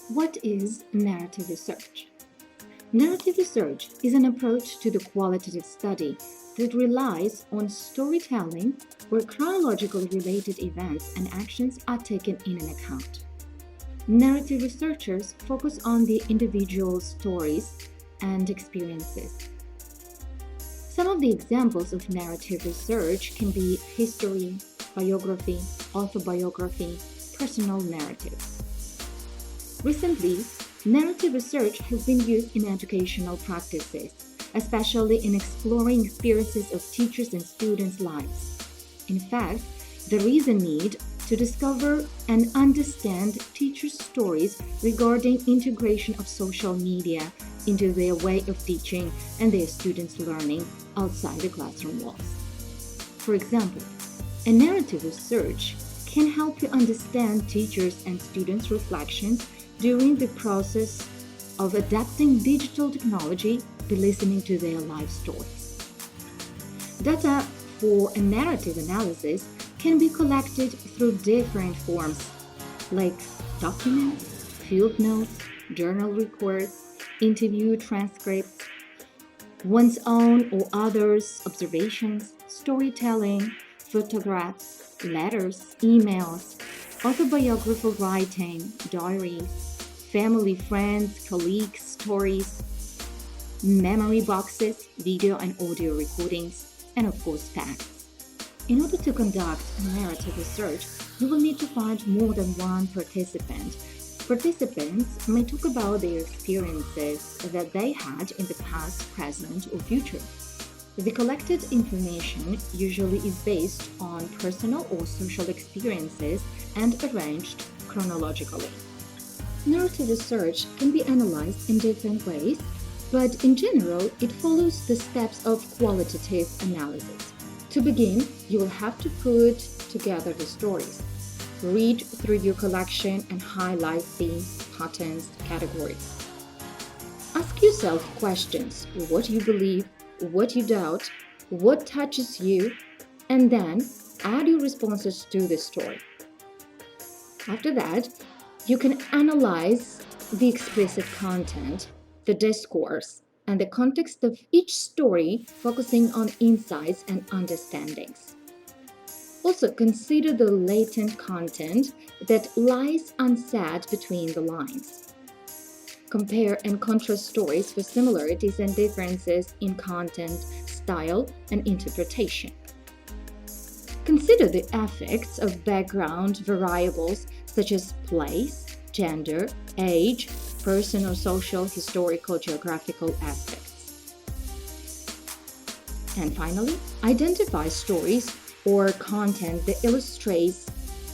What is narrative research? Narrative research is an approach to the qualitative study that relies on storytelling where chronologically related events and actions are taken in an account. Narrative researchers focus on the individual stories and experiences. Some of the examples of narrative research can be history, biography, autobiography, personal narratives. Recently, narrative research has been used in educational practices, especially in exploring experiences of teachers and students' lives. In fact, there is a need to discover and understand teachers' stories regarding integration of social media into their way of teaching and their students' learning outside the classroom walls. For example, a narrative research can help you understand teachers' and students' reflections during the process of adapting digital technology by listening to their life stories. Data for a narrative analysis can be collected through different forms like documents, field notes, journal reports, interview transcripts, one's own or others' observations, storytelling, photographs, letters, emails, autobiographical writing, diaries, family, friends, colleagues, stories, memory boxes, video and audio recordings, and of course facts. In order to conduct narrative research, you will need to find more than one participant. Participants may talk about their experiences that they had in the past, present, or future. The collected information usually is based on personal or social experiences and arranged chronologically. Narrative research can be analyzed in different ways, but in general, it follows the steps of qualitative analysis. To begin, you will have to put together the stories. Read through your collection and highlight themes, patterns, categories. Ask yourself questions: what you believe, what you doubt, what touches you, and then add your responses to the story. After that, you can analyze the explicit content, the discourse, and the context of each story, focusing on insights and understandings. Also, consider the latent content that lies unsaid between the lines. Compare and contrast stories for similarities and differences in content, style, and interpretation. Consider the effects of background variables such as place, gender, age, personal, social, historical, geographical aspects. And finally, identify stories or content that illustrates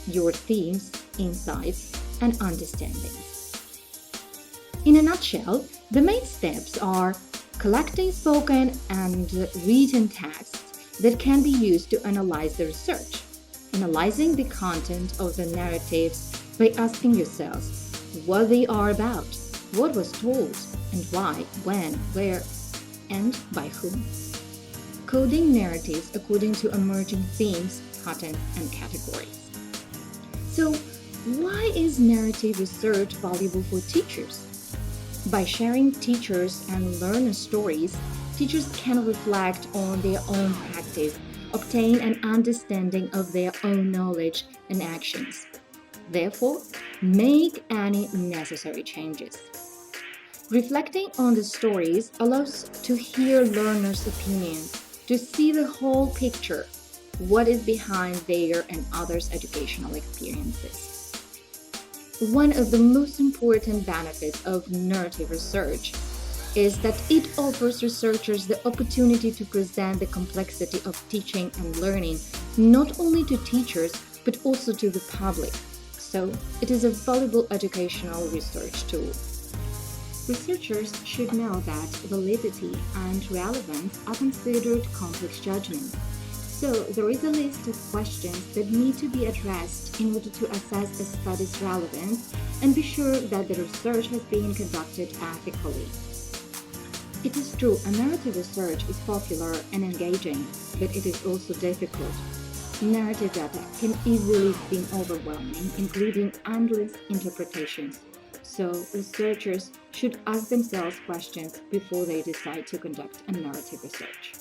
your themes, insights, and understandings. In a nutshell, the main steps are collecting spoken and written texts that can be used to analyze the research, analyzing the content of the narratives by asking yourselves what they are about, what was told, and why, when, where, and by whom. Coding narratives according to emerging themes, patterns, and categories. So, why is narrative research valuable for teachers? By sharing teachers and learner stories, teachers can reflect on their own practice, obtain an understanding of their own knowledge and actions. Therefore, make any necessary changes. Reflecting on the stories allows to hear learners' opinions, to see the whole picture, what is behind their and others' educational experiences. One of the most important benefits of narrative research is that it offers researchers the opportunity to present the complexity of teaching and learning not only to teachers but also to the public. So, it is a valuable educational research tool. Researchers should know that validity and relevance are considered complex judgments. So, there is a list of questions that need to be addressed in order to assess a study's relevance and be sure that the research has been conducted ethically. It is true, a narrative research is popular and engaging, but it is also difficult. Narrative data can easily seem overwhelming, including endless interpretations. So researchers should ask themselves questions before they decide to conduct a narrative research.